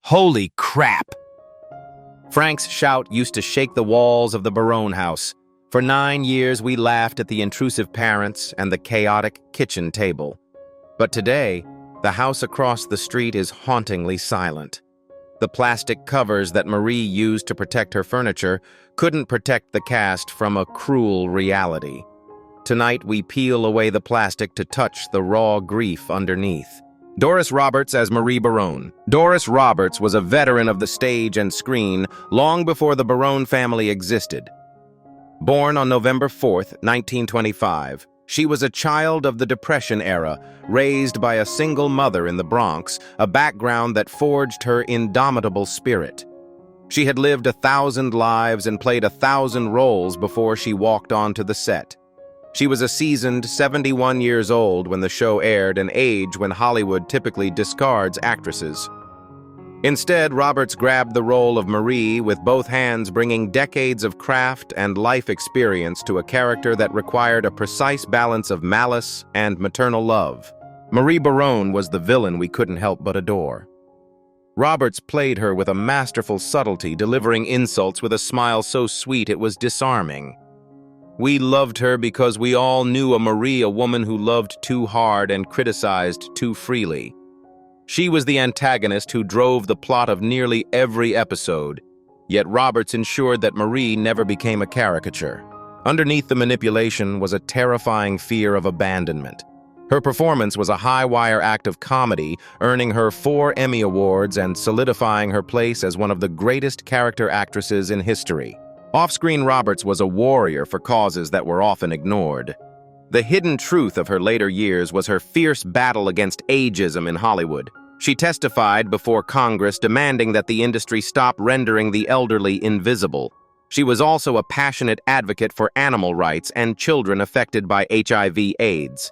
Holy crap! Frank's shout used to shake the walls of the Barone house. For 9 years, we laughed at the intrusive parents and the chaotic kitchen table. But today, the house across the street is hauntingly silent. The plastic covers that Marie used to protect her furniture couldn't protect the cast from a cruel reality. Tonight, we peel away the plastic to touch the raw grief underneath. Doris Roberts as Marie Barone. Doris Roberts was a veteran of the stage and screen long before the Barone family existed. Born on November 4, 1925, she was a child of the Depression era, raised by a single mother in the Bronx, a background that forged her indomitable spirit. She had lived 1,000 lives and played 1,000 roles before she walked onto the set. She was a seasoned 71 years old when the show aired, an age when Hollywood typically discards actresses. Instead, Roberts grabbed the role of Marie with both hands, bringing decades of craft and life experience to a character that required a precise balance of malice and maternal love. Marie Barone was the villain we couldn't help but adore. Roberts played her with a masterful subtlety, delivering insults with a smile so sweet it was disarming. We loved her because we all knew a Marie, a woman who loved too hard and criticized too freely. She was the antagonist who drove the plot of nearly every episode, yet Roberts ensured that Marie never became a caricature. Underneath the manipulation was a terrifying fear of abandonment. Her performance was a high-wire act of comedy, earning her 4 Emmy Awards and solidifying her place as one of the greatest character actresses in history. Off-screen, Roberts was a warrior for causes that were often ignored. The hidden truth of her later years was her fierce battle against ageism in Hollywood. She testified before Congress demanding that the industry stop rendering the elderly invisible. She was also a passionate advocate for animal rights and children affected by HIV/AIDS.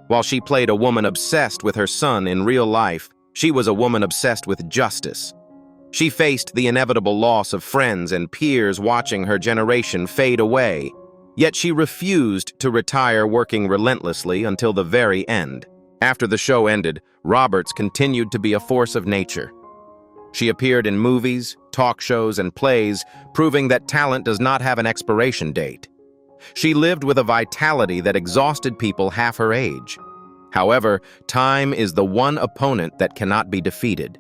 While she played a woman obsessed with her son in real life, she was a woman obsessed with justice. She faced the inevitable loss of friends and peers watching her generation fade away, yet she refused to retire, working relentlessly until the very end. After the show ended, Roberts continued to be a force of nature. She appeared in movies, talk shows, and plays, proving that talent does not have an expiration date. She lived with a vitality that exhausted people half her age. However, time is the one opponent that cannot be defeated.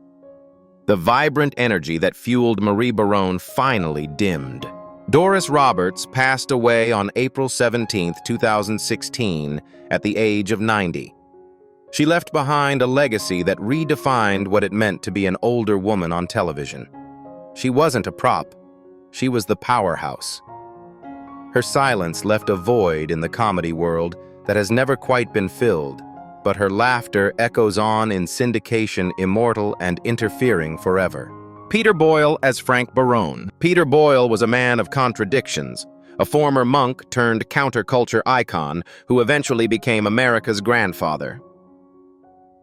The vibrant energy that fueled Marie Barone finally dimmed. Doris Roberts passed away on April 17, 2016, at the age of 90. She left behind a legacy that redefined what it meant to be an older woman on television. She wasn't a prop. She was the powerhouse. Her silence left a void in the comedy world that has never quite been filled, but her laughter echoes on in syndication, immortal and interfering forever. Peter Boyle as Frank Barone. Peter Boyle was a man of contradictions, a former monk turned counterculture icon who eventually became America's grandfather.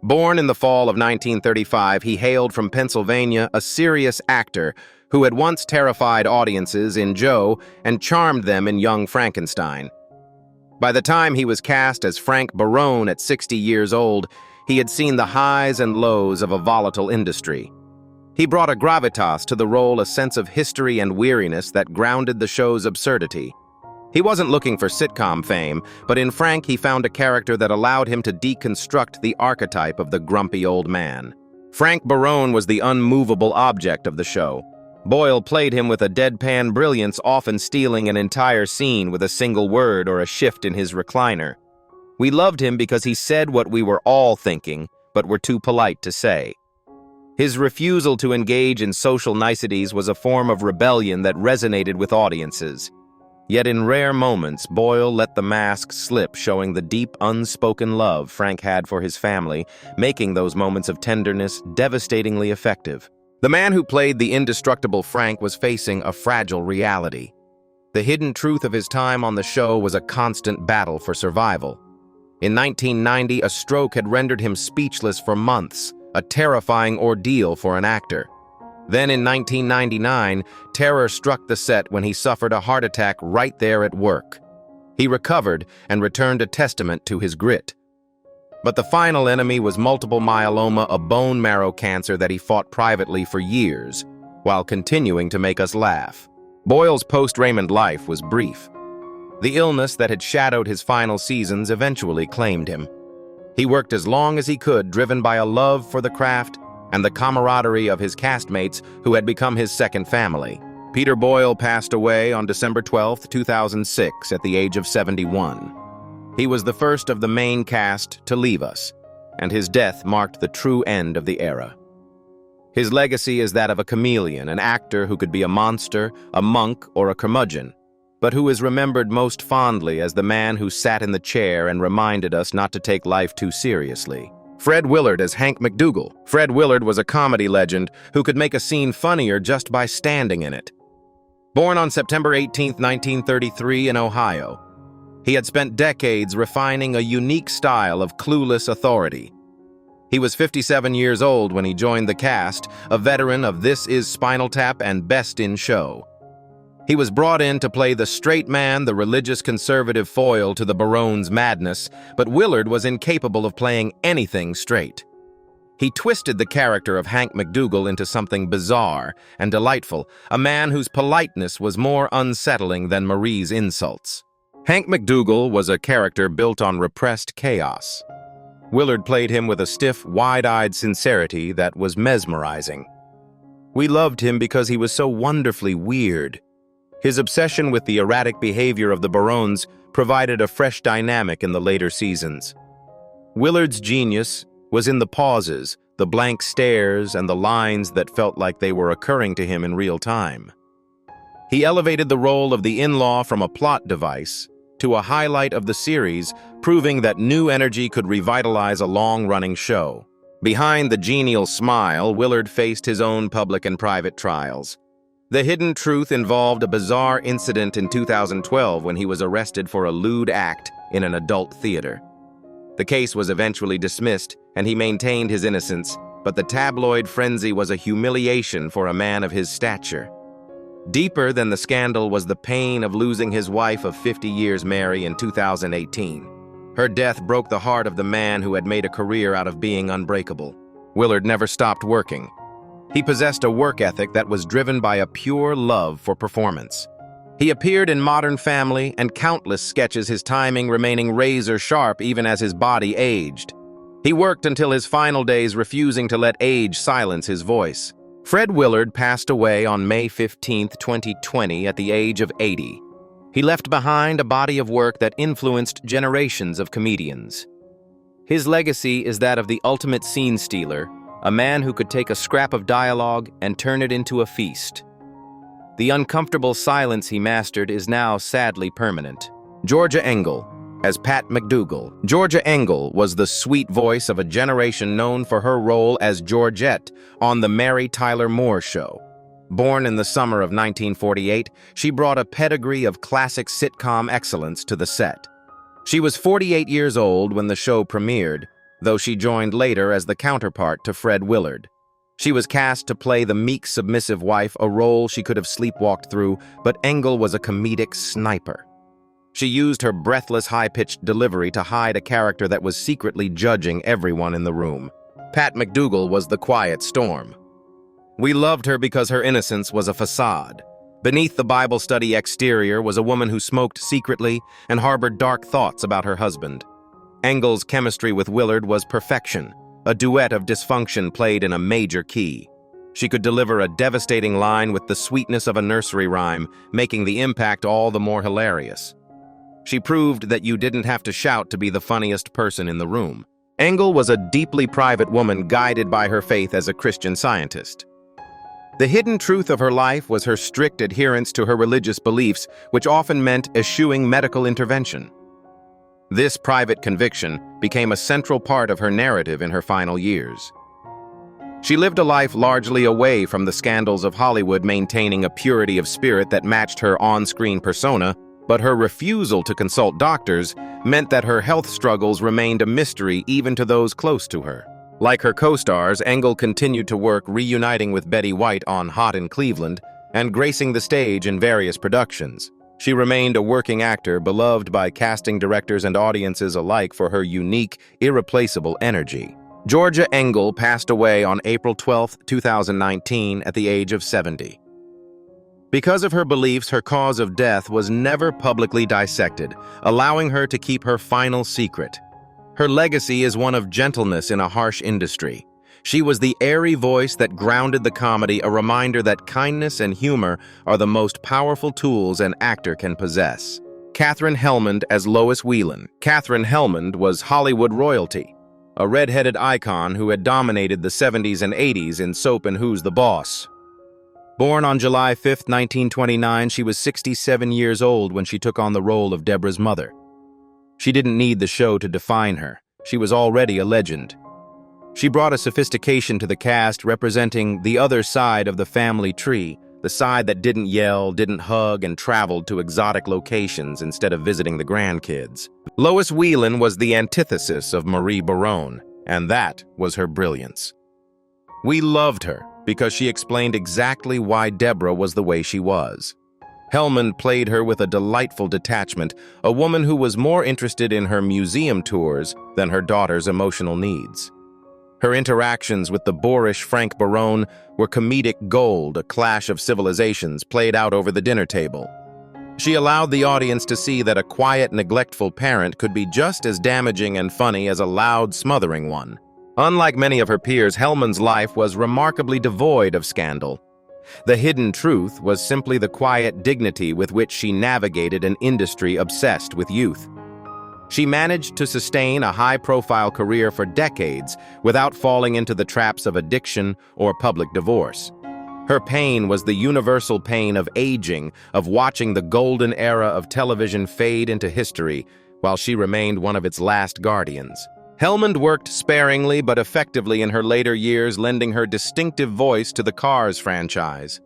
Born in the fall of 1935, he hailed from Pennsylvania, a serious actor who had once terrified audiences in Joe and charmed them in Young Frankenstein. By the time he was cast as Frank Barone at 60 years old, he had seen the highs and lows of a volatile industry. He brought a gravitas to the role, a sense of history and weariness that grounded the show's absurdity. He wasn't looking for sitcom fame, but in Frank he found a character that allowed him to deconstruct the archetype of the grumpy old man. Frank Barone was the unmovable object of the show. Boyle played him with a deadpan brilliance, often stealing an entire scene with a single word or a shift in his recliner. We loved him because he said what we were all thinking, but were too polite to say. His refusal to engage in social niceties was a form of rebellion that resonated with audiences. Yet in rare moments, Boyle let the mask slip, showing the deep, unspoken love Frank had for his family, making those moments of tenderness devastatingly effective. The man who played the indestructible Frank was facing a fragile reality. The hidden truth of his time on the show was a constant battle for survival. In 1990, a stroke had rendered him speechless for months, a terrifying ordeal for an actor. Then in 1999, terror struck the set when he suffered a heart attack right there at work. He recovered and returned, a testament to his grit. But the final enemy was multiple myeloma, a bone marrow cancer that he fought privately for years, while continuing to make us laugh. Boyle's post-Raymond life was brief. The illness that had shadowed his final seasons eventually claimed him. He worked as long as he could, driven by a love for the craft and the camaraderie of his castmates who had become his second family. Peter Boyle passed away on December 12, 2006, at the age of 71. He was the first of the main cast to leave us, and his death marked the true end of the era. His legacy is that of a chameleon, an actor who could be a monster, a monk, or a curmudgeon, but who is remembered most fondly as the man who sat in the chair and reminded us not to take life too seriously. Fred Willard as Hank MacDougall. Fred Willard was a comedy legend who could make a scene funnier just by standing in it. Born on September 18, 1933 in Ohio, he had spent decades refining a unique style of clueless authority. He was 57 years old when he joined the cast, a veteran of This Is Spinal Tap and Best in Show. He was brought in to play the straight man, the religious conservative foil to the Barone's madness, but Willard was incapable of playing anything straight. He twisted the character of Hank MacDougall into something bizarre and delightful, a man whose politeness was more unsettling than Marie's insults. Hank MacDougall was a character built on repressed chaos. Willard played him with a stiff, wide-eyed sincerity that was mesmerizing. We loved him because he was so wonderfully weird. His obsession with the erratic behavior of the Barones provided a fresh dynamic in the later seasons. Willard's genius was in the pauses, the blank stares, and the lines that felt like they were occurring to him in real time. He elevated the role of the in-law from a plot device to a highlight of the series, proving that new energy could revitalize a long-running show. Behind the genial smile, Willard faced his own public and private trials. The hidden truth involved a bizarre incident in 2012 when he was arrested for a lewd act in an adult theater. The case was eventually dismissed, and he maintained his innocence, but the tabloid frenzy was a humiliation for a man of his stature. Deeper than the scandal was the pain of losing his wife of 50 years, Mary, in 2018. Her death broke the heart of the man who had made a career out of being unbreakable. Willard never stopped working. He possessed a work ethic that was driven by a pure love for performance. He appeared in Modern Family and countless sketches, his timing remaining razor-sharp even as his body aged. He worked until his final days, refusing to let age silence his voice. Fred Willard passed away on May 15, 2020, at the age of 80. He left behind a body of work that influenced generations of comedians. His legacy is that of the ultimate scene stealer, a man who could take a scrap of dialogue and turn it into a feast. The uncomfortable silence he mastered is now sadly permanent. Georgia Engel, as Pat MacDougall. Georgia Engel was the sweet voice of a generation known for her role as Georgette on The Mary Tyler Moore Show. Born in the summer of 1948, she brought a pedigree of classic sitcom excellence to the set. She was 48 years old when the show premiered, though she joined later as the counterpart to Fred Willard. She was cast to play the meek, submissive wife, a role she could have sleepwalked through, but Engel was a comedic sniper. She used her breathless, high-pitched delivery to hide a character that was secretly judging everyone in the room. Pat MacDougall was the quiet storm. We loved her because her innocence was a facade. Beneath the Bible study exterior was a woman who smoked secretly and harbored dark thoughts about her husband. Engel's chemistry with Willard was perfection, a duet of dysfunction played in a major key. She could deliver a devastating line with the sweetness of a nursery rhyme, making the impact all the more hilarious. She proved that you didn't have to shout to be the funniest person in the room. Engel was a deeply private woman guided by her faith as a Christian Scientist. The hidden truth of her life was her strict adherence to her religious beliefs, which often meant eschewing medical intervention. This private conviction became a central part of her narrative in her final years. She lived a life largely away from the scandals of Hollywood, maintaining a purity of spirit that matched her on-screen persona, but her refusal to consult doctors meant that her health struggles remained a mystery even to those close to her. Like her co-stars, Engel continued to work, reuniting with Betty White on Hot in Cleveland and gracing the stage in various productions. She remained a working actor, beloved by casting directors and audiences alike for her unique, irreplaceable energy. Georgia Engel passed away on April 12, 2019, at the age of 70. Because of her beliefs, her cause of death was never publicly dissected, allowing her to keep her final secret. Her legacy is one of gentleness in a harsh industry. She was the airy voice that grounded the comedy, a reminder that kindness and humor are the most powerful tools an actor can possess. Katherine Helmond as Lois Whelan. Katherine Helmond was Hollywood royalty, a red-headed icon who had dominated the 70s and 80s in soap and Who's the Boss. Born on July 5, 1929, she was 67 years old when she took on the role of Debra's mother. She didn't need the show to define her. She was already a legend. She brought a sophistication to the cast, representing the other side of the family tree, the side that didn't yell, didn't hug, and traveled to exotic locations instead of visiting the grandkids. Lois Whelan was the antithesis of Marie Barone, and that was her brilliance. We loved her because she explained exactly why Debra was the way she was. Helmond played her with a delightful detachment, a woman who was more interested in her museum tours than her daughter's emotional needs. Her interactions with the boorish Frank Barone were comedic gold, a clash of civilizations played out over the dinner table. She allowed the audience to see that a quiet, neglectful parent could be just as damaging and funny as a loud, smothering one. Unlike many of her peers, Helmond's life was remarkably devoid of scandal. The hidden truth was simply the quiet dignity with which she navigated an industry obsessed with youth. She managed to sustain a high-profile career for decades without falling into the traps of addiction or public divorce. Her pain was the universal pain of aging, of watching the golden era of television fade into history, while she remained one of its last guardians. Helmond worked sparingly but effectively in her later years, lending her distinctive voice to the Cars franchise.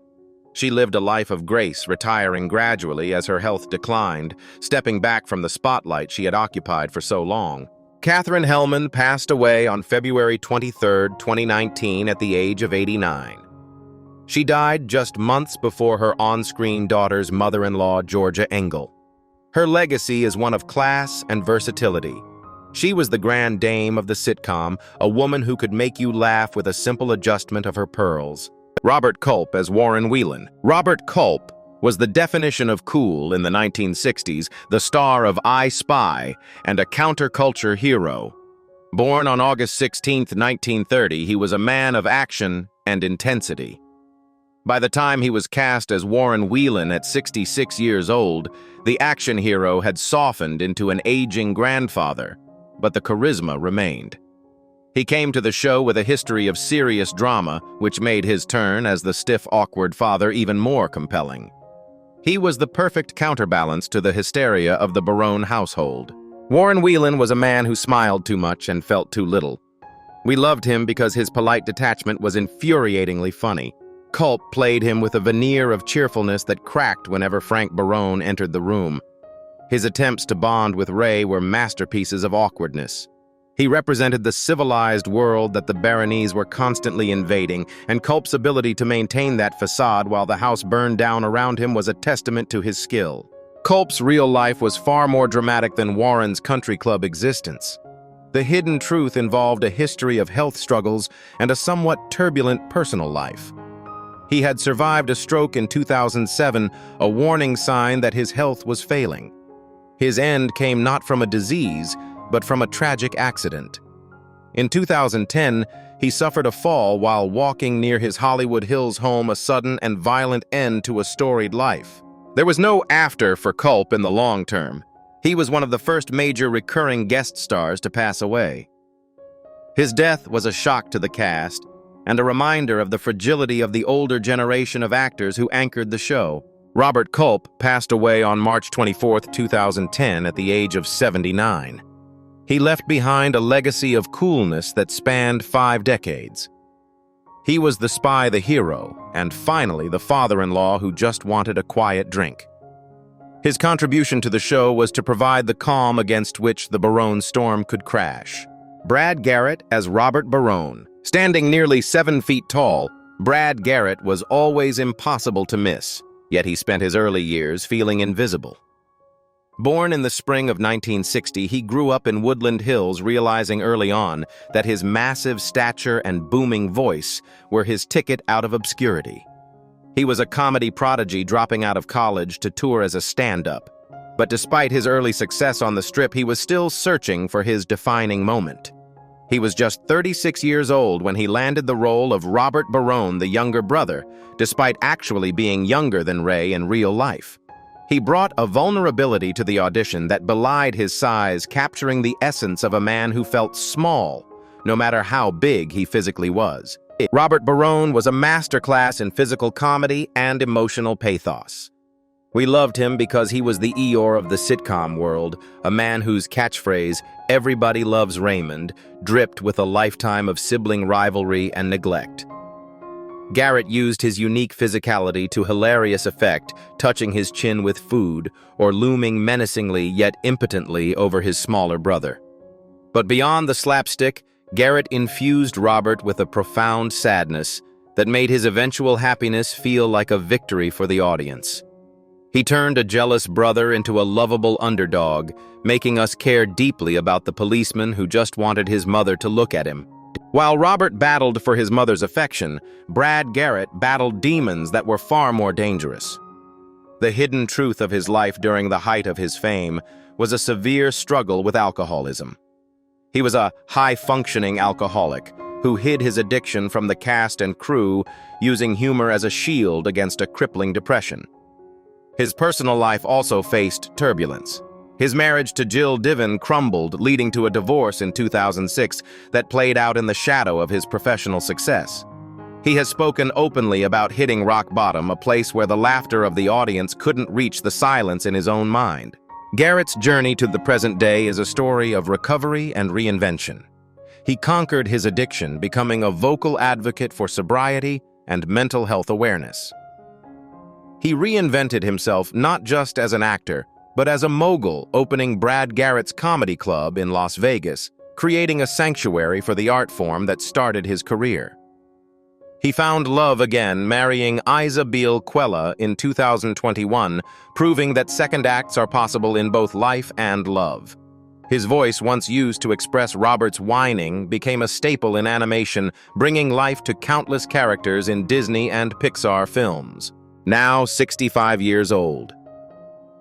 She lived a life of grace, retiring gradually as her health declined, stepping back from the spotlight she had occupied for so long. Katherine Helmond passed away on February 23, 2019, at the age of 89. She died just months before her on-screen daughter's mother-in-law, Georgia Engel. Her legacy is one of class and versatility. She was the grand dame of the sitcom, a woman who could make you laugh with a simple adjustment of her pearls. Robert Culp as Warren Whelan. Robert Culp was the definition of cool in the 1960s, the star of I Spy, and a counterculture hero. Born on August 16, 1930, he was a man of action and intensity. By the time he was cast as Warren Whelan at 66 years old, the action hero had softened into an aging grandfather, but the charisma remained. He came to the show with a history of serious drama, which made his turn as the stiff, awkward father even more compelling. He was the perfect counterbalance to the hysteria of the Barone household. Warren Whelan was a man who smiled too much and felt too little. We loved him because his polite detachment was infuriatingly funny. Culp played him with a veneer of cheerfulness that cracked whenever Frank Barone entered the room. His attempts to bond with Ray were masterpieces of awkwardness. He represented the civilized world that the Baronese were constantly invading, and Culp's ability to maintain that facade while the house burned down around him was a testament to his skill. Culp's real life was far more dramatic than Warren's country club existence. The hidden truth involved a history of health struggles and a somewhat turbulent personal life. He had survived a stroke in 2007, a warning sign that his health was failing. His end came not from a disease, but from a tragic accident. In 2010, he suffered a fall while walking near his Hollywood Hills home, a sudden and violent end to a storied life. There was no after for Culp in the long term. He was one of the first major recurring guest stars to pass away. His death was a shock to the cast and a reminder of the fragility of the older generation of actors who anchored the show. Robert Culp passed away on March 24, 2010, at the age of 79. He left behind a legacy of coolness that spanned 5 decades. He was the spy, the hero, and finally the father-in-law who just wanted a quiet drink. His contribution to the show was to provide the calm against which the Barone storm could crash. Brad Garrett as Robert Barone. Standing nearly 7 feet tall, Brad Garrett was always impossible to miss. yet he spent his early years feeling invisible. Born in the spring of 1960, he grew up in Woodland Hills, realizing early on that his massive stature and booming voice were his ticket out of obscurity. He was a comedy prodigy, dropping out of college to tour as a stand-up. But despite his early success on the strip, he was still searching for his defining moment. He was just 36 years old when he landed the role of Robert Barone, the younger brother, despite actually being younger than Ray in real life. He brought a vulnerability to the audition that belied his size, capturing the essence of a man who felt small, no matter how big he physically was. Robert Barone was a masterclass in physical comedy and emotional pathos. We loved him because he was the Eeyore of the sitcom world, a man whose catchphrase, "Everybody loves Raymond," dripped with a lifetime of sibling rivalry and neglect. Garrett used his unique physicality to hilarious effect, touching his chin with food or looming menacingly yet impotently over his smaller brother. But beyond the slapstick, Garrett infused Robert with a profound sadness that made his eventual happiness feel like a victory for the audience. He turned a jealous brother into a lovable underdog, making us care deeply about the policeman who just wanted his mother to look at him. While Robert battled for his mother's affection, Brad Garrett battled demons that were far more dangerous. The hidden truth of his life during the height of his fame was a severe struggle with alcoholism. He was a high-functioning alcoholic who hid his addiction from the cast and crew, using humor as a shield against a crippling depression. His personal life also faced turbulence. His marriage to Jill Diven crumbled, leading to a divorce in 2006 that played out in the shadow of his professional success. He has spoken openly about hitting rock bottom, a place where the laughter of the audience couldn't reach the silence in his own mind. Garrett's journey to the present day is a story of recovery and reinvention. He conquered his addiction, becoming a vocal advocate for sobriety and mental health awareness. He reinvented himself not just as an actor, but as a mogul, opening Brad Garrett's Comedy Club in Las Vegas, creating a sanctuary for the art form that started his career. He found love again, marrying Isabel Quella in 2021, proving that second acts are possible in both life and love. His voice, once used to express Robert's whining, became a staple in animation, bringing life to countless characters in Disney and Pixar films. Now 65 years old,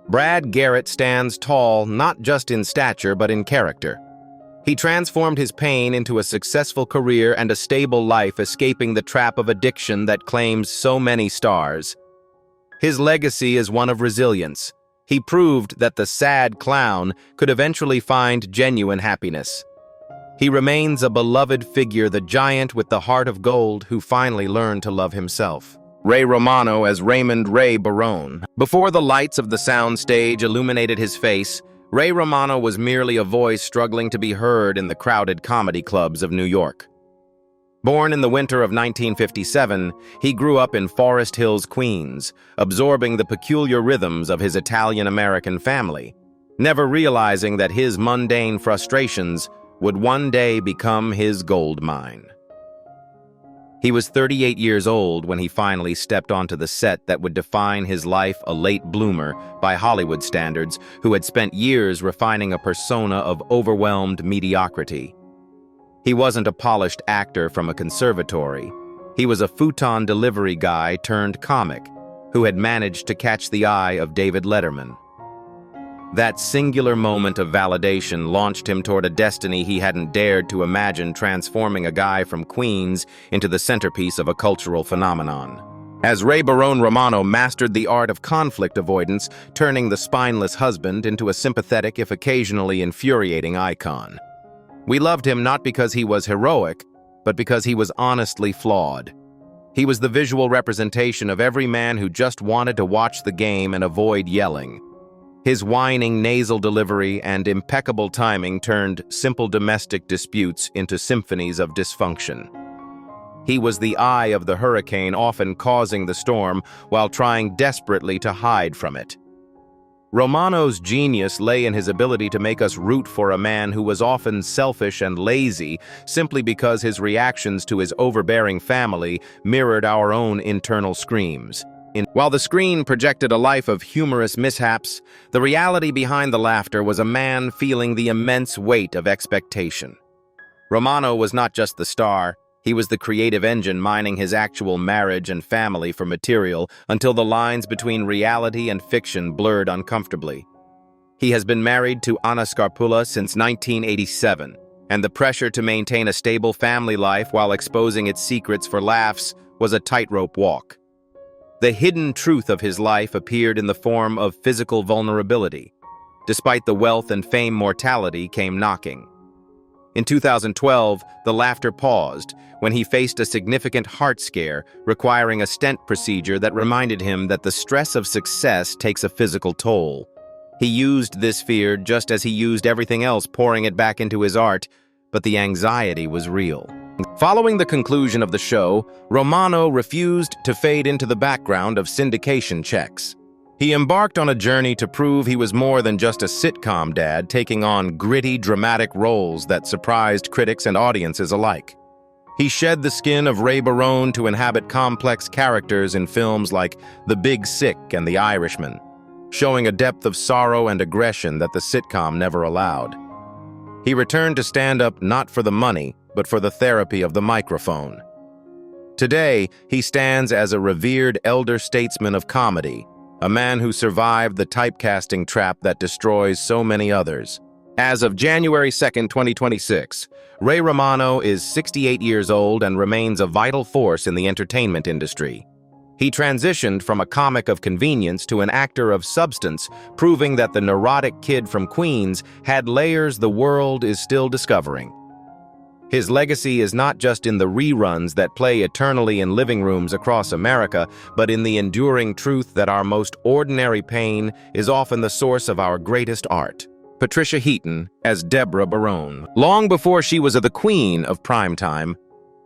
Brad Garrett stands tall not just in stature but in character. He transformed his pain into a successful career and a stable life, escaping the trap of addiction that claims so many stars. His legacy is one of resilience. He proved that the sad clown could eventually find genuine happiness. He remains a beloved figure, the giant with the heart of gold who finally learned to love himself. Ray Romano as Raymond Ray Barone. Before the lights of the sound stage illuminated his face, Ray Romano was merely a voice struggling to be heard in the crowded comedy clubs of New York. Born in the winter of 1957, he grew up in Forest Hills, Queens, absorbing the peculiar rhythms of his Italian-American family, never realizing that his mundane frustrations would one day become his gold mine. He was 38 years old when he finally stepped onto the set that would define his life, a late bloomer by Hollywood standards who had spent years refining a persona of overwhelmed mediocrity. He wasn't a polished actor from a conservatory. He was a futon delivery guy turned comic who had managed to catch the eye of David Letterman. That singular moment of validation launched him toward a destiny he hadn't dared to imagine, transforming a guy from Queens into the centerpiece of a cultural phenomenon. As Ray Barone Romano mastered the art of conflict avoidance, turning the spineless husband into a sympathetic, if occasionally infuriating, icon. We loved him not because he was heroic, but because he was honestly flawed. He was the visual representation of every man who just wanted to watch the game and avoid yelling. His whining nasal delivery and impeccable timing turned simple domestic disputes into symphonies of dysfunction. He was the eye of the hurricane, often causing the storm while trying desperately to hide from it. Romano's genius lay in his ability to make us root for a man who was often selfish and lazy simply because his reactions to his overbearing family mirrored our own internal screams. While the screen projected a life of humorous mishaps, the reality behind the laughter was a man feeling the immense weight of expectation. Romano was not just the star, he was the creative engine mining his actual marriage and family for material until the lines between reality and fiction blurred uncomfortably. He has been married to Anna Scarpulla since 1987, and the pressure to maintain a stable family life while exposing its secrets for laughs was a tightrope walk. The hidden truth of his life appeared in the form of physical vulnerability. Despite the wealth and fame, mortality came knocking. In 2012, the laughter paused when he faced a significant heart scare requiring a stent procedure that reminded him that the stress of success takes a physical toll. He used this fear just as he used everything else, pouring it back into his art, but the anxiety was real. Following the conclusion of the show, Romano refused to fade into the background of syndication checks. He embarked on a journey to prove he was more than just a sitcom dad, taking on gritty, dramatic roles that surprised critics and audiences alike. He shed the skin of Ray Barone to inhabit complex characters in films like The Big Sick and The Irishman, showing a depth of sorrow and aggression that the sitcom never allowed. He returned to stand-up not for the money, but for the therapy of the microphone. Today, he stands as a revered elder statesman of comedy, a man who survived the typecasting trap that destroys so many others. As of January 2nd, 2026, Ray Romano is 68 years old and remains a vital force in the entertainment industry. He transitioned from a comic of convenience to an actor of substance, proving that the neurotic kid from Queens had layers the world is still discovering. His legacy is not just in the reruns that play eternally in living rooms across America, but in the enduring truth that our most ordinary pain is often the source of our greatest art. Patricia Heaton as Debra Barone. Long before she was the queen of primetime,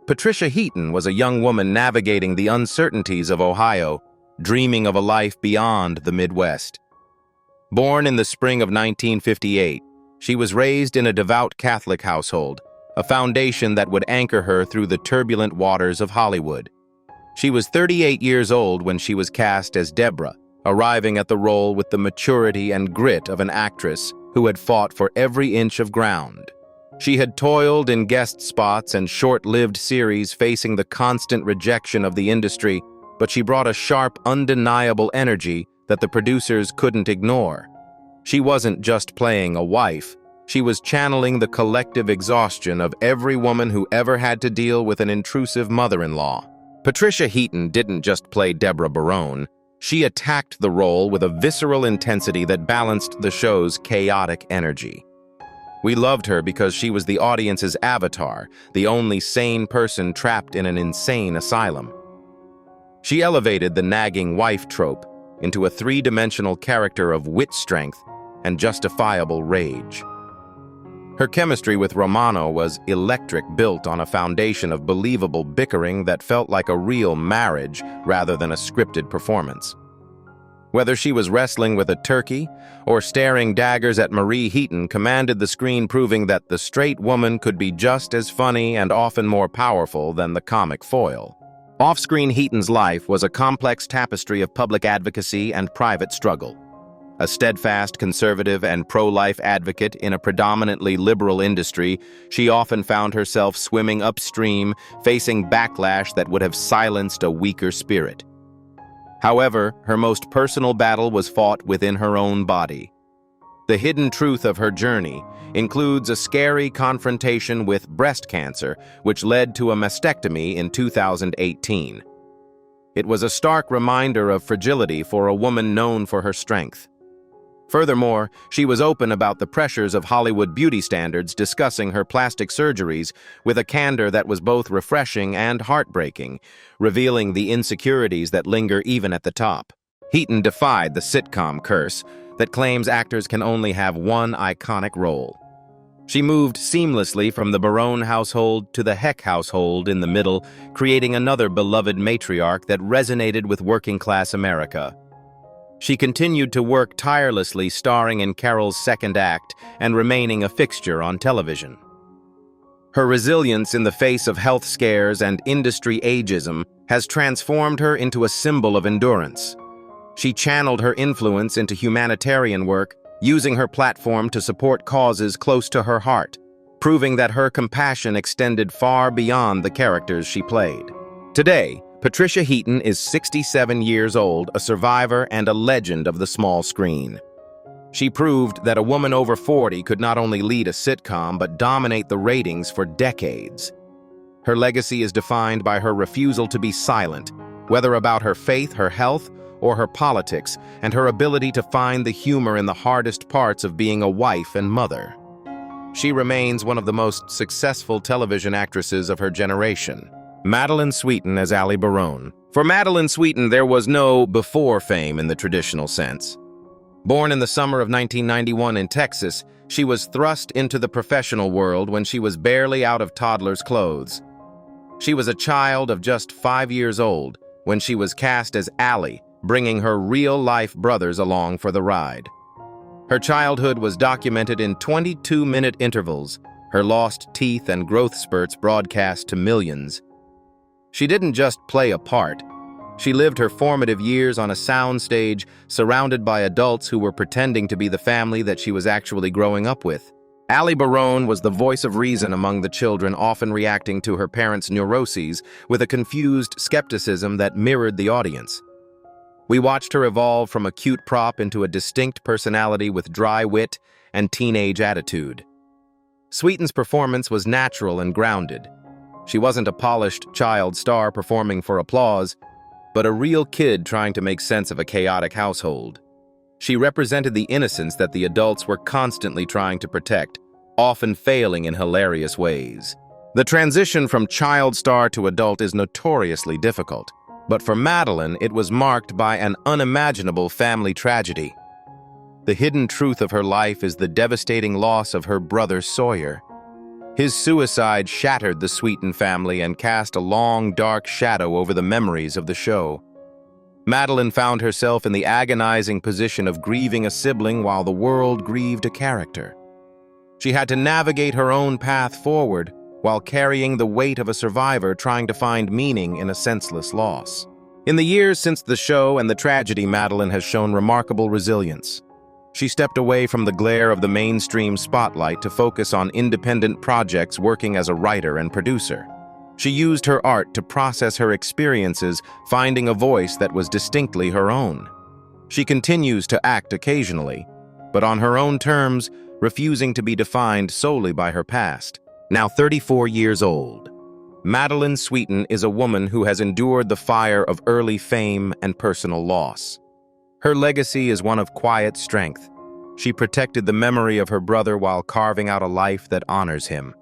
Patricia Heaton was a young woman navigating the uncertainties of Ohio, dreaming of a life beyond the Midwest. Born in the spring of 1958, she was raised in a devout Catholic household, a foundation that would anchor her through the turbulent waters of Hollywood. She was 38 years old when she was cast as Debra, arriving at the role with the maturity and grit of an actress who had fought for every inch of ground. She had toiled in guest spots and short-lived series, facing the constant rejection of the industry, but she brought a sharp, undeniable energy that the producers couldn't ignore. She wasn't just playing a wife. She was channeling the collective exhaustion of every woman who ever had to deal with an intrusive mother-in-law. Patricia Heaton didn't just play Debra Barone. She attacked the role with a visceral intensity that balanced the show's chaotic energy. We loved her because she was the audience's avatar, the only sane person trapped in an insane asylum. She elevated the nagging wife trope into a three-dimensional character of wit strength and justifiable rage. Her chemistry with Romano was electric, built on a foundation of believable bickering that felt like a real marriage rather than a scripted performance. Whether she was wrestling with a turkey or staring daggers at Marie, Heaton commanded the screen, proving that the straight woman could be just as funny and often more powerful than the comic foil. Off-screen, Heaton's life was a complex tapestry of public advocacy and private struggle. A steadfast conservative and pro-life advocate in a predominantly liberal industry, she often found herself swimming upstream, facing backlash that would have silenced a weaker spirit. However, her most personal battle was fought within her own body. The hidden truth of her journey includes a scary confrontation with breast cancer, which led to a mastectomy in 2018. It was a stark reminder of fragility for a woman known for her strength. Furthermore, she was open about the pressures of Hollywood beauty standards, discussing her plastic surgeries with a candor that was both refreshing and heartbreaking, revealing the insecurities that linger even at the top. Heaton defied the sitcom curse that claims actors can only have one iconic role. She moved seamlessly from the Barone household to the Heck household in the middle, creating another beloved matriarch that resonated with working-class America. She continued to work tirelessly, starring in Carol's second act and remaining a fixture on television. Her resilience in the face of health scares and industry ageism has transformed her into a symbol of endurance. She channeled her influence into humanitarian work, using her platform to support causes close to her heart, proving that her compassion extended far beyond the characters she played. Today, Patricia Heaton is 67 years old, a survivor and a legend of the small screen. She proved that a woman over 40 could not only lead a sitcom but dominate the ratings for decades. Her legacy is defined by her refusal to be silent, whether about her faith, her health, or her politics, and her ability to find the humor in the hardest parts of being a wife and mother. She remains one of the most successful television actresses of her generation. Madylin Sweeten as Allie Barone. For Madylin Sweeten, there was no before fame in the traditional sense. Born in the summer of 1991 in Texas, she was thrust into the professional world when she was barely out of toddler's clothes. She was a child of just 5 years old when she was cast as Allie, bringing her real-life brothers along for the ride. Her childhood was documented in 22-minute intervals, her lost teeth and growth spurts broadcast to millions. She didn't just play a part. She lived her formative years on a soundstage surrounded by adults who were pretending to be the family that she was actually growing up with. Allie Barone was the voice of reason among the children, often reacting to her parents' neuroses with a confused skepticism that mirrored the audience. We watched her evolve from a cute prop into a distinct personality with dry wit and teenage attitude. Sweeten's performance was natural and grounded. She wasn't a polished child star performing for applause, but a real kid trying to make sense of a chaotic household. She represented the innocence that the adults were constantly trying to protect, often failing in hilarious ways. The transition from child star to adult is notoriously difficult, but for Madylin, it was marked by an unimaginable family tragedy. The hidden truth of her life is the devastating loss of her brother Sawyer. His suicide shattered the Sweeten family and cast a long, dark shadow over the memories of the show. Madylin found herself in the agonizing position of grieving a sibling while the world grieved a character. She had to navigate her own path forward while carrying the weight of a survivor trying to find meaning in a senseless loss. In the years since the show and the tragedy, Madylin has shown remarkable resilience. She stepped away from the glare of the mainstream spotlight to focus on independent projects, working as a writer and producer. She used her art to process her experiences, finding a voice that was distinctly her own. She continues to act occasionally, but on her own terms, refusing to be defined solely by her past. Now 34 years old, Madylin Sweeten is a woman who has endured the fire of early fame and personal loss. Her legacy is one of quiet strength. She protected the memory of her brother while carving out a life that honors him.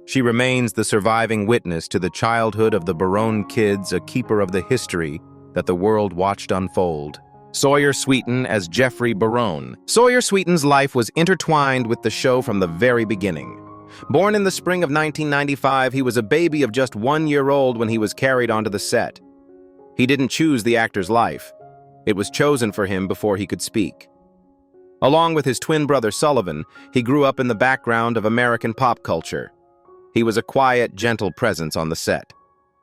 She remains the surviving witness to the childhood of the Barone kids, a keeper of the history that the world watched unfold. Sawyer Sweeten as Geoffrey Barone. Sawyer Sweeten's life was intertwined with the show from the very beginning. Born in the spring of 1995, he was a baby of just 1 year old when he was carried onto the set. He didn't choose the actor's life. It was chosen for him before he could speak. Along with his twin brother Sullivan, he grew up in the background of American pop culture. He was a quiet, gentle presence on the set.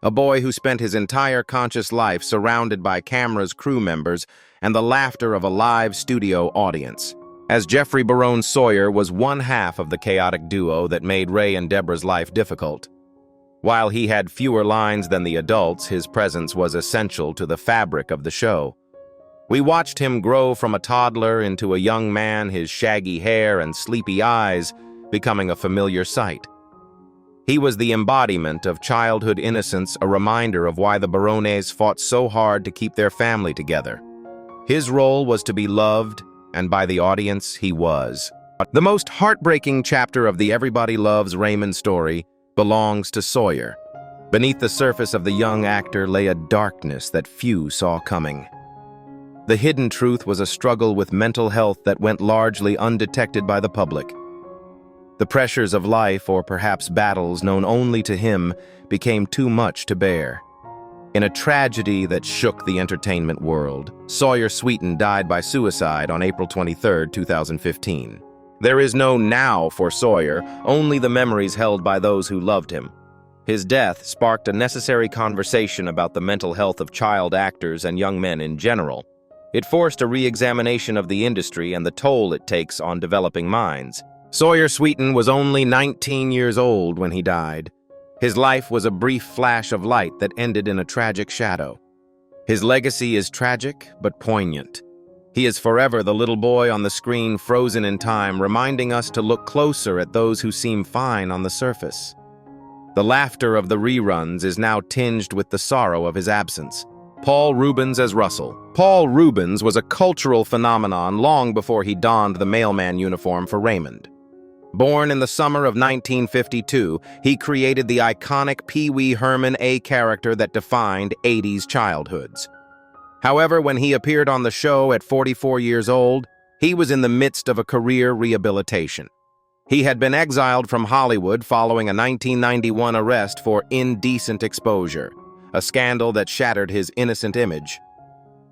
A boy who spent his entire conscious life surrounded by cameras, crew members, and the laughter of a live studio audience. As Geoffrey Barone, Sawyer was one half of the chaotic duo that made Ray and Debra's life difficult. While he had fewer lines than the adults, his presence was essential to the fabric of the show. We watched him grow from a toddler into a young man, his shaggy hair and sleepy eyes becoming a familiar sight. He was the embodiment of childhood innocence, a reminder of why the Barones fought so hard to keep their family together. His role was to be loved, and by the audience, he was. The most heartbreaking chapter of the Everybody Loves Raymond story belongs to Sawyer. Beneath the surface of the young actor lay a darkness that few saw coming. The hidden truth was a struggle with mental health that went largely undetected by the public. The pressures of life, or perhaps battles known only to him, became too much to bear. In a tragedy that shook the entertainment world, Sawyer Sweeten died by suicide on April 23, 2015. There is no now for Sawyer, only the memories held by those who loved him. His death sparked a necessary conversation about the mental health of child actors and young men in general. It forced a re-examination of the industry and the toll it takes on developing minds. Sawyer Sweeten was only 19 years old when he died. His life was a brief flash of light that ended in a tragic shadow. His legacy is tragic but poignant. He is forever the little boy on the screen, frozen in time, reminding us to look closer at those who seem fine on the surface. The laughter of the reruns is now tinged with the sorrow of his absence. Paul Reubens as Russell. Paul Reubens was a cultural phenomenon long before he donned the mailman uniform for Raymond. Born in the summer of 1952, he created the iconic Pee Wee Herman A character that defined 80s childhoods. However, when he appeared on the show at 44 years old, he was in the midst of a career rehabilitation. He had been exiled from Hollywood following a 1991 arrest for indecent exposure, a scandal that shattered his innocent image.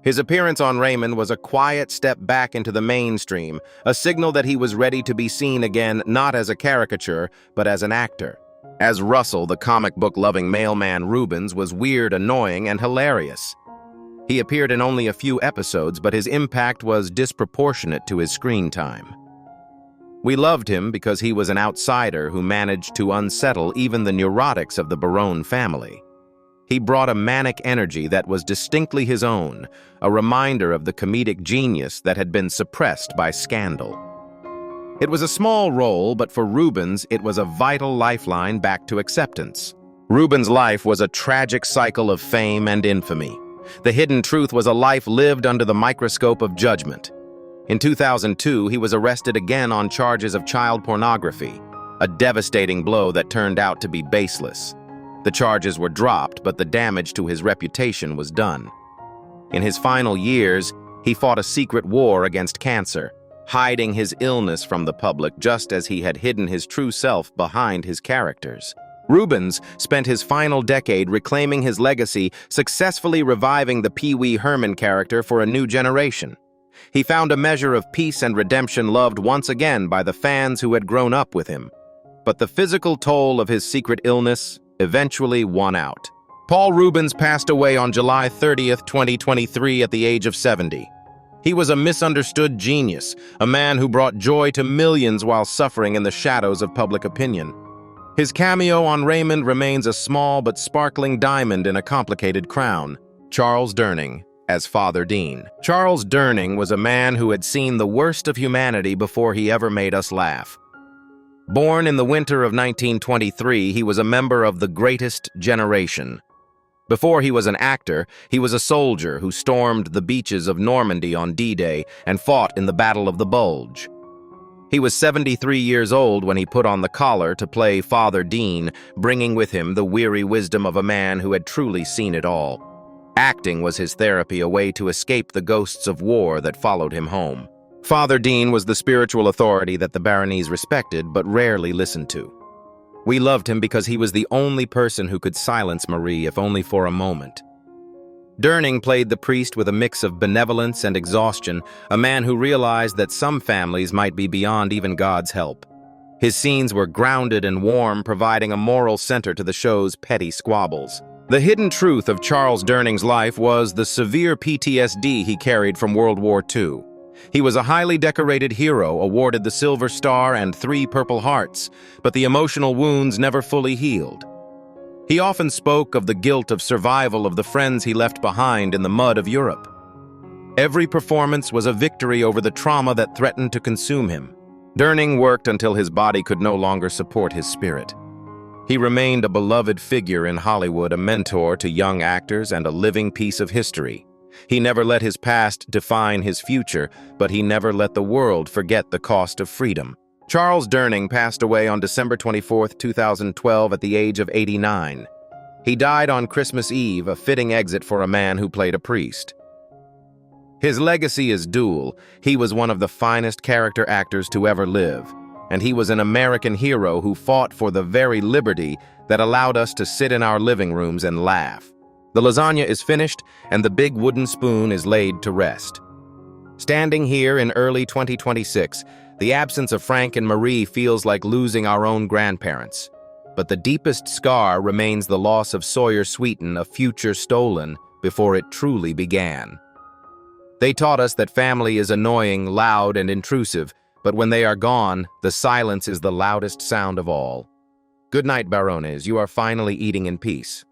His appearance on Raymond was a quiet step back into the mainstream, a signal that he was ready to be seen again not as a caricature, but as an actor. As Russell, the comic book-loving mailman Reubens was weird, annoying, and hilarious. He appeared in only a few episodes, but his impact was disproportionate to his screen time. We loved him because he was an outsider who managed to unsettle even the neurotics of the Barone family. He brought a manic energy that was distinctly his own, a reminder of the comedic genius that had been suppressed by scandal. It was a small role, but for Reubens, it was a vital lifeline back to acceptance. Reubens' life was a tragic cycle of fame and infamy. The hidden truth was a life lived under the microscope of judgment. In 2002, he was arrested again on charges of child pornography, a devastating blow that turned out to be baseless. The charges were dropped, but the damage to his reputation was done. In his final years, he fought a secret war against cancer, hiding his illness from the public just as he had hidden his true self behind his characters. Reubens spent his final decade reclaiming his legacy, successfully reviving the Pee Wee Herman character for a new generation. He found a measure of peace and redemption loved once again by the fans who had grown up with him. But the physical toll of his secret illness eventually won out. Paul Reubens passed away on July 30th, 2023 at the age of 70. He was a misunderstood genius, a man who brought joy to millions while suffering in the shadows of public opinion. His cameo on Raymond remains a small but sparkling diamond in a complicated crown. Charles Durning as Father Dean. Charles Durning was a man who had seen the worst of humanity before he ever made us laugh. Born in the winter of 1923, he was a member of the greatest generation. Before he was an actor, he was a soldier who stormed the beaches of Normandy on D-Day and fought in the Battle of the Bulge. He was 73 years old when he put on the collar to play Father Dean, bringing with him the weary wisdom of a man who had truly seen it all. Acting was his therapy, a way to escape the ghosts of war that followed him home. Father Dean was the spiritual authority that the Baronese respected but rarely listened to. We loved him because he was the only person who could silence Marie, if only for a moment. Durning played the priest with a mix of benevolence and exhaustion, a man who realized that some families might be beyond even God's help. His scenes were grounded and warm, providing a moral center to the show's petty squabbles. The hidden truth of Charles Durning's life was the severe PTSD he carried from World War II. He was a highly decorated hero, awarded the Silver Star and 3 Purple Hearts, but the emotional wounds never fully healed. He often spoke of the guilt of survival of the friends he left behind in the mud of Europe. Every performance was a victory over the trauma that threatened to consume him. Durning worked until his body could no longer support his spirit. He remained a beloved figure in Hollywood, a mentor to young actors and a living piece of history. He never let his past define his future, but he never let the world forget the cost of freedom. Charles Durning passed away on December 24, 2012 at the age of 89. He died on Christmas Eve, a fitting exit for a man who played a priest. His legacy is dual. He was one of the finest character actors to ever live, and he was an American hero who fought for the very liberty that allowed us to sit in our living rooms and laugh. The lasagna is finished, and the big wooden spoon is laid to rest. Standing here in early 2026, The absence of Frank and Marie feels like losing our own grandparents. But the deepest scar remains the loss of Sawyer Sweeten, a future stolen before it truly began. They taught us that family is annoying, loud, and intrusive, but when they are gone, the silence is the loudest sound of all. Good night, Barones. You are finally eating in peace.